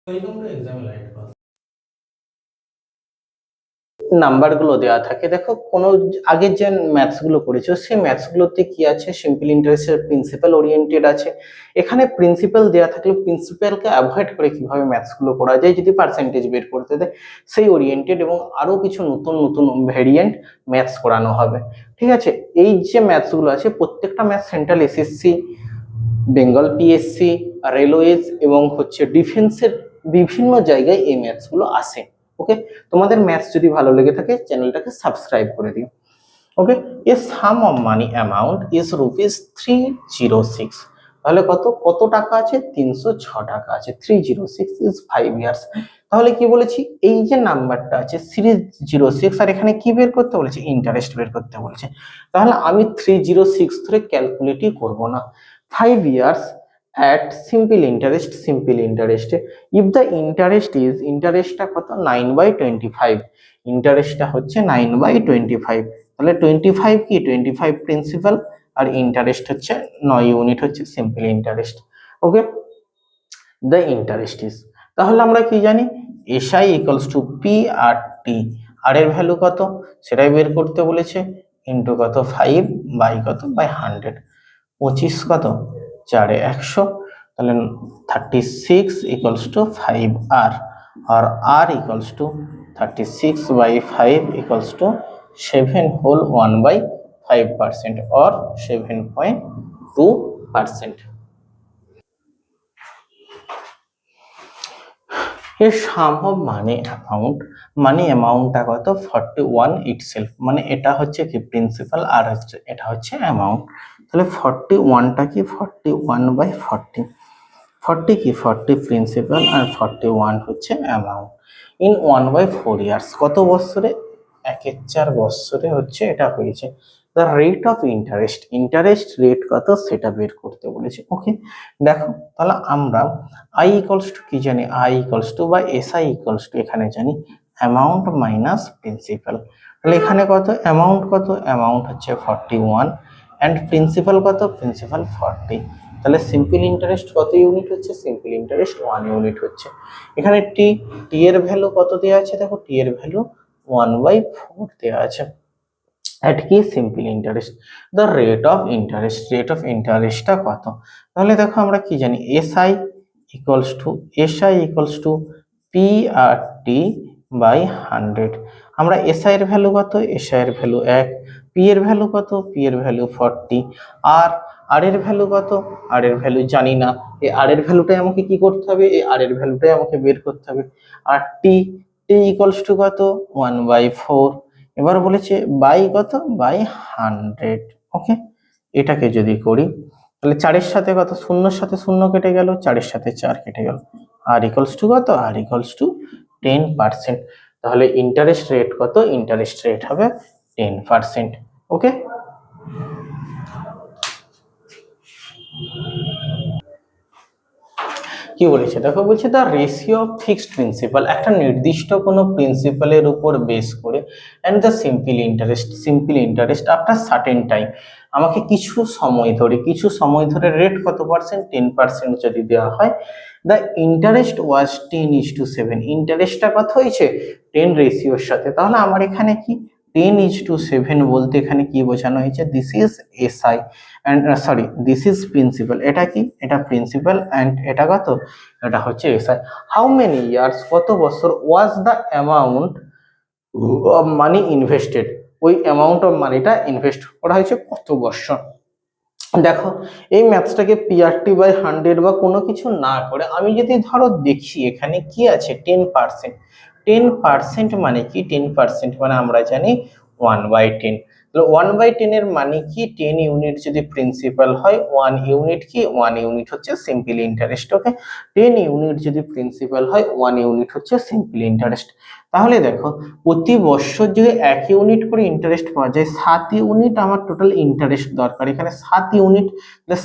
Welcome to Exam Light Path. নাম্বারগুলো দেওয়া থাকে। দেখো কোনো আগের যে ম্যাথসগুলো করেছো সেই ম্যাথসগুলোতে কি আছে, সিম্পল ইন্টারেস্টের প্রিন্সিপাল ওরিয়েন্টেড আছে। এখানে প্রিন্সিপাল দেওয়া থাকলে প্রিন্সিপালকে অ্যাভয়েড করে কিভাবে ম্যাথসগুলো করা যায় যদি পার্সেন্টেজ বের করতে দেয়, সেই ওরিয়েন্টেড এবং আরো কিছু নতুন নতুন ভেরিয়েন্ট ম্যাথস করানো হবে। ঠিক আছে, এই যে ম্যাথসগুলো আছে প্রত্যেকটা math central SSC, Bengal PSC, railways এবং ডিফেন্সের বিভিন্ন জায়গায় এই ম্যাথসগুলো আসে। ওকে, তোমাদের ম্যাথস যদি ভালো লেগে থাকে চ্যানেলটাকে সাবস্ক্রাইব করে দিও। Okay, a sum of money amount is rupees 306। তাহলে কত কত টাকা আছে? 306 টাকা আছে। 306 ইজ 5 ইয়ার্স। তাহলে কি বলেছি, এই যে নাম্বারটা আছে 306 আর এখানে কি বের করতে বলেছে? ইন্টারেস্ট বের করতে বলেছে। তাহলে আমি 306 ধরে ক্যালকুলেটই করব না। 5 years at simple interest, if the interestটা কত? 9/25। ইন্টারেস্টটা হচ্ছে 9/25। তাহলে 25 কি? 25 প্রিন্সিপাল আর ইন্টারেস্ট হচ্ছে 9 ইউনিট হচ্ছে simple interest. Okay, the interest is, তাহলে আমরা কি জানি? SI equals to P R টি। আর এর ভ্যালু কত সেটাই বের করতে বলেছে, ইন্টু কত 5 বাই কত বাই 100। 25 কত 4 এ 100, তাহলে 36 ইকুয়ালস টু 5 আর, আর আর equals to 36 by 5 equals to 7 whole 1/5% or 7.2%। এর সাম অফ মানি অ্যামাউন্টটা কত? 41 ইটসেলফ, মানে এটা হচ্ছে কি প্রিন্সিপাল আর হচ্ছে এটা হচ্ছে অ্যামাউন্ট। তাহলে 41টা কি? 41/40। 40 কি? 40 প্রিন্সিপাল আর 41 হচ্ছে অ্যামাউন্ট। ইন 1/4 ইয়ার্স, কত বছরে? 1/4 বছরে হচ্ছে এটা হয়েছে। The rate of interest rate কত সেটা বের করতে বলেছে। ওকে, দেখো তাহলে আমরা আই ইকুয়ালস টু কি জানি? আই ইকুয়ালস টু বা এসআই ইকুয়ালস টু এখানে জানি অ্যামাউন্ট মাইনাস প্রিন্সিপাল। তাহলে এখানে কত অ্যামাউন্ট? কত অ্যামাউন্ট হচ্ছে 41 অ্যান্ড প্রিন্সিপাল কত? প্রিন্সিপাল 40। তাহলে সিম্পল ইন্টারেস্ট কত ইউনিট হচ্ছে? সিম্পল ইন্টারেস্ট 1 ইউনিট হচ্ছে। এখানে টি এর ভ্যালু কত দেওয়া আছে? দেখো টি এর ভ্যালু 1/4 দেওয়া আছে। অ্যাট কি? Simple interest. The rate of ইন্টারেস্টটা কত? তাহলে দেখো আমরা কি জানি? SI equals to P R T by 100। আমরা এসআই এর ভ্যালু কত? এসআই এর ভ্যালু 1। পি এর ভ্যালু কত? পি এর ভ্যালু 40। আর এর ভ্যালু কত? আর এর ভ্যালু জানি না। এই আর এর ভ্যালুটাই আমাকে কি করতে হবে? এই আর এর ভ্যালুটাই আমাকে বের করতে হবে। আর টি ইকুয়ালস টু কত? 1/4। এবার বলেছে বাই কত? বাই 100। ওকে, এটাকে যদি করি তাহলে 4 এর সাথে কত? শূন্যর সাথে শূন্য কেটে গেল, 4 এর সাথে 4 কেটে গেল। আর ইকুয়ালস টু কত? আর ইকুয়ালস টু 10%। তাহলে ইন্টারেস্ট রেট কত? ইন্টারেস্ট রেট হবে 10%। ওকে, কি বলেছে দেখো, বলছে the ratio of fixed principal, একটা নির্দিষ্ট কোনো প্রিন্সিপালের উপর বেস করে, and the simple interest after certain time, আমাকে কিছু সময় ধরে রেট কত পার্সেন্ট? 10% যদি দেওয়া হয়, দ্য ইন্টারেস্ট ওয়াজ 10:7। ইন্টারেস্টটা কত হয়েছে? 10 রেশিওর সাথে। তাহলে আমার এখানে কি 10:7 বলতে এখানে কি বোঝানো হয়েছে? This is SI and this is principal. এটা কি? এটা প্রিন্সিপাল অ্যান্ড এটা কত? এটা হচ্ছে এসআই। হাউ মেনি ইয়ার্স, কত বছর? Was the amount of money invested, ওই অ্যামাউন্ট অফ মানিটা ইনভেস্ট করা হয়েছে কত বছর। দেখো এই ম্যাথসটাকে পিআরটি বাই 100 বা কোনো কিছু না করে আমি যদি ধরো দেখি এখানে কি আছে? 10%। 10% মানে কি? 10% মানে আমরা জানি 1/10। তাহলে 1/10 এর মানে কি? 10 ইউনিট যদি প্রিন্সিপাল হয়, 1 ইউনিট কি? 1 ইউনিট হচ্ছে সিম্পল ইন্টারেস্ট। ওকে, 10 ইউনিট যদি প্রিন্সিপাল হয়, 1 ইউনিট হচ্ছে সিম্পল ইন্টারেস্ট। তাহলে দেখো প্রতি বছর যদি 1 ইউনিট করে ইন্টারেস্ট পাওয়া যায়, 7 ইউনিট আমার টোটাল ইন্টারেস্ট দরকার। এখানে 7 ইউনিট,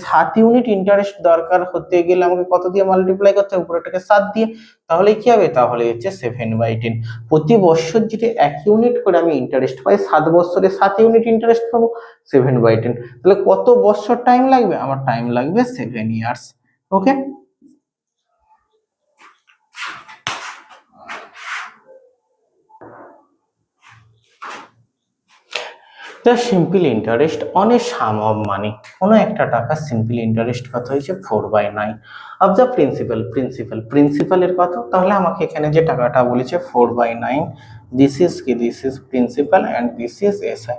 7 ইউনিট ইন্টারেস্ট দরকার হতে গেলে আমাকে কত দিয়ে মাল্টিপ্লাই করতে হবে? পুরোটাকে 7 দিয়ে। তাহলে কি হবে? তাহলে হচ্ছে 7/10। প্রতি বছর যদি 1 ইউনিট করে আমি ইন্টারেস্ট পাই, 7 বছরে 7 ইউনিট ইন্টারেস্ট পাবো, 7/10। তাহলে কত বছর টাইম লাগবে? আমার টাইম লাগবে 7 years. Okay, the simple interest on a sum of মানি, কোনো একটা টাকা সিম্পল ইন্টারেস্ট কত হয়েছে 4/9 অফ দ্য প্রিন্সিপালের কত, তাহলে আমাকে এখানে যে টাকাটা বলেছে 4/9, দিস ইজ কি, this is principal and this is SI,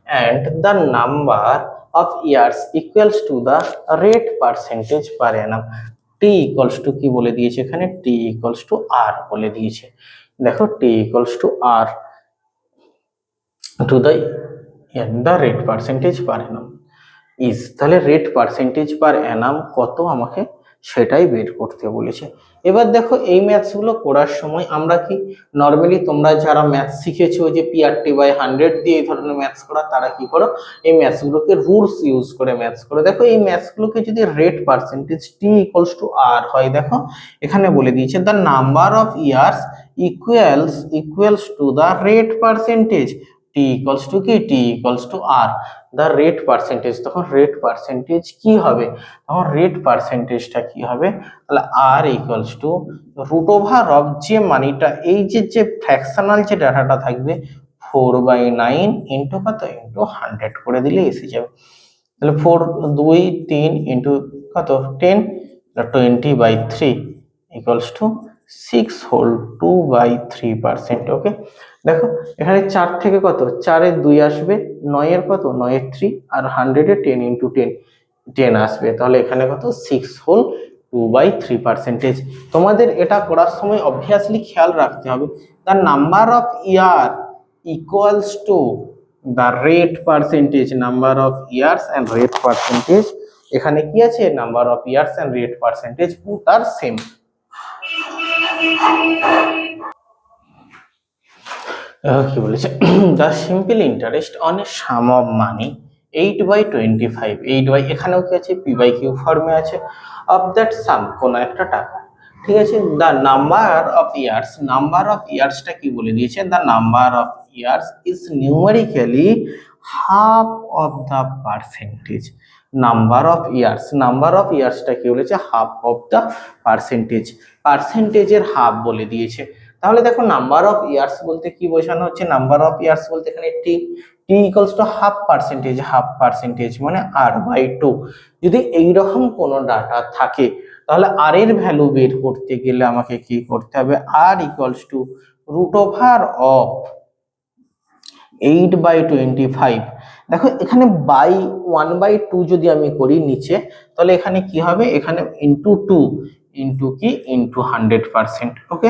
and the number of years equals to the rate percentage per Anam. T equals to কি বলে দিয়েছে এখানে, টি ইকুয়ালস টু আর বলে দিয়েছে। দেখো T equals to R to the rate percentage per annum is, তাহলে rate percentage per annum কত আমাকে সেটাই বের করতে বলেছে। এবার দেখো এই ম্যাথসগুলো করার সময় আমরা কি নর্মালি, তোমরা যারা ম্যাথস শিখেছো যে PRT/100 দিয়ে এই ধরনের ম্যাথস করা, তারা কি করো এই ম্যাথসগুলোকে রুলস ইউজ করে ম্যাথস করো। দেখো এই ম্যাথসগুলোকে যদি rate percentage T equals to R হয়, দেখো এখানে বলে দিয়েছে the number of years equals to the rate percentage, T equals to কি, T equals to R the rate percentage. তখন রেট পার্সেন্টেজ কি হবে, তখন রেট পার্সেন্টেজটা কি হবে, তাহলে R equals to root over of যে মানিটা, এই যে ফ্র্যাকশনাল যে ডাটাটা থাকবে 4/9 ইন্টু কত, ইন্টু 100 করে দিলে এসে যাবে। তাহলে 4 2 3 ইন্টু কত 10, 20/3 ইকুয়ালস টু 6 হোল 2/3%। ওকে, দেখো এখানে 4 থেকে কত, 4 এর 2 আসবে, 9 এর কত, 9 এর 3, আর 100 এ 10 ইন্টু 10 আসবে, তাহলে এখানে কত 6 হোল 2/3%। তোমাদের এটা করার সময় অবভিয়াসলি খেয়াল রাখতে হবে the number of year equals to the rate percentage, number of years and rate percentage, এখানে কি আছে, number of years and rate percentage both আর সেম। কি বলেছে, the simple interest on a sum of money 8/25, 8 এখানেও কি আছে, P/Q ফর্মে আছে, অফ দ্যাট সাম কোন একটা টাকা, ঠিক আছে। The number of years, number of ইয়ার্সটা কি বলে দিয়েছে, the number of years is numerically half of the percentage, number of years, number of ইয়ার্সটা কি বলেছে, হাফ অফ দ্য পার্সেন্টেজ, পার্সেন্টেজের হাফ বলে দিয়েছে। তাহলে দেখো নাম্বার অফ ইয়ার্স বলতে কি বোঝানো হচ্ছে, নাম্বার অফ ইয়ার্স বলতে এখানে টি ইকুয়ালস টু হাফ পার্সেন্টেজ মানে r/2। যদি এইরকম কোনো ডাটা থাকে তাহলে আর এর ভ্যালু বের করতে গেলে আমাকে কি করতে হবে, R equals to root over of 8/25। দেখো এখানে বাই 1/2 যদি আমি করি নিচে, তাহলে এখানে কি হবে, এখানে ইন্টু 2 ইন্টু কি, ইন্টু 100%। ওকে,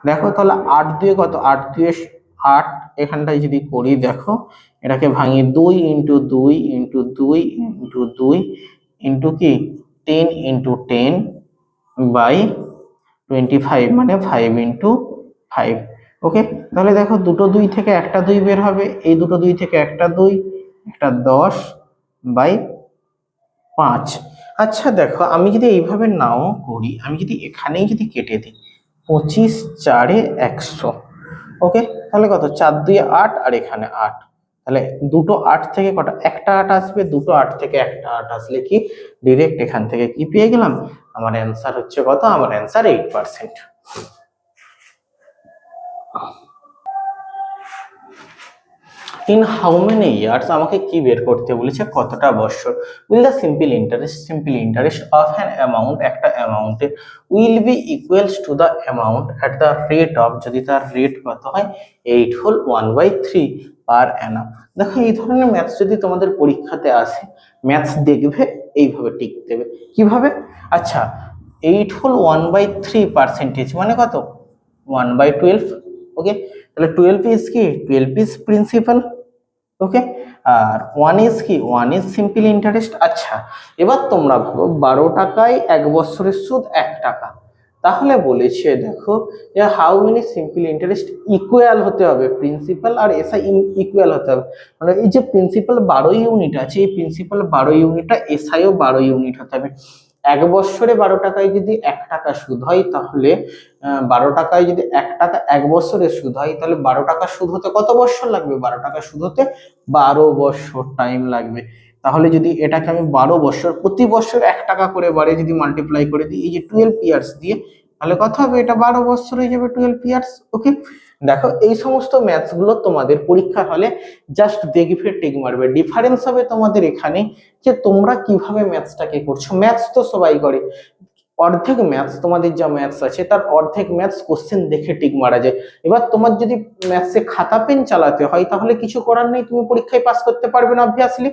দেখো তাহলে 8 দিয়ে কত, 8 দিয়ে 8, এখানটায় যদি করি দেখো এটাকে ভাঙি 2 ইন্টু 2 ইন্টু 2 ইন্টু 2 ইন্টু কি 10 ইন্টু 10/25 মানে 5 ইন্টু 5। ওকে, তাহলে দেখো দুটো 2 থেকে একটা 2 বের হবে, এই দুটো 2 থেকে একটা 2, একটা 10/5। আচ্ছা দেখো আমি যদি এইভাবে নাও করি, আমি যদি এখানেই যদি কেটে দিই 25 4 100, ওকে, তাহলে কত 4 2 8 আর এখানে 8, তাহলে দুটো 8 থেকে কটা, একটা 8 আসবে, দুটো 8 থেকে একটা 8 আসলে কি ডিরেক্ট এখান থেকে কি পেয়ে গেলাম, আমার অ্যান্সার হচ্ছে কত, আমার answer 8%। In how many years, আমাকে কি বের করতে বলেছে, কতটা বছর, will the simple interest of an amount, একটা অ্যামাউন্টে will be equals to the amount at the rate of, যদি তার রেট কত হয় 8 হোল 1/3 পার অ্যানাম। দেখো এই ধরনের ম্যাথস যদি তোমাদের পরীক্ষাতে আসে, ম্যাথস দেখবে এইভাবে টিক দেবে, কিভাবে, আচ্ছা 8 হোল 1/3% মানে কত 1/12। ওকে, তাহলে 12 ইজ কি, 12 ইজ প্রিন্সিপাল। ওকে, আর 1 ইজ কি, 1 ইজ সিম্পল ইন্টারেস্ট। আচ্ছা এবার তোমরা ভাবো 12 টাকায় 1 বছরের সুদ 1 টাকা, তাহলে বলেছে দেখো যে how many simple interest equal হতে হবে, প্রিন্সিপাল আর এসআই ইকুয়াল হতে হবে, মানে এই যে প্রিন্সিপাল 12 ইউনিট আছে, এই প্রিন্সিপাল 12 ইউনিটটা এসআইও 12 ইউনিট হতে হবে। 1 বছরে 12 টাকায় যদি 1 টাকা সুদ হয়, তাহলে 12 টাকায় যদি 1 টাকা 1 বছরে সুদ হয়, তাহলে 12 টাকা সুদ হতে কত বছর লাগবে, 12 টাকা সুদ হতে 12 বছর টাইম লাগবে। তাহলে যদি এটাকে আমি 12 বছর, প্রতি বছর 1 টাকা করে বাড়ে যদি মাল্টিপ্লাই করে দিই এই যে 12 ইয়ার্স দিয়ে, তাহলে কত হবে, এটা 12 বছর হয়ে যাবে 12 ইয়ার্স। ওকে, দেখো এই সমস্ত ম্যাথস গুলো তোমাদের পরীক্ষার হলে জাস্ট দেখবে টিক মারবে। ডিফারেন্স হবে তোমাদের এখানে যে তোমরা কিভাবে ম্যাথসটাকে করছো। ম্যাথস তো সবাই করে, অর্ধেক ম্যাথস তোমাদের যা ম্যাথস আছে তার অর্ধেক ম্যাথস কোশ্চেন দেখে টিক মারা যায়। এবার তোমার যদি ম্যাথসে খাতা পেন চালাতে হয় তাহলে কিছু করার নেই, তুমি পরীক্ষায় পাস করতে পারবে না অবভিয়াসলি।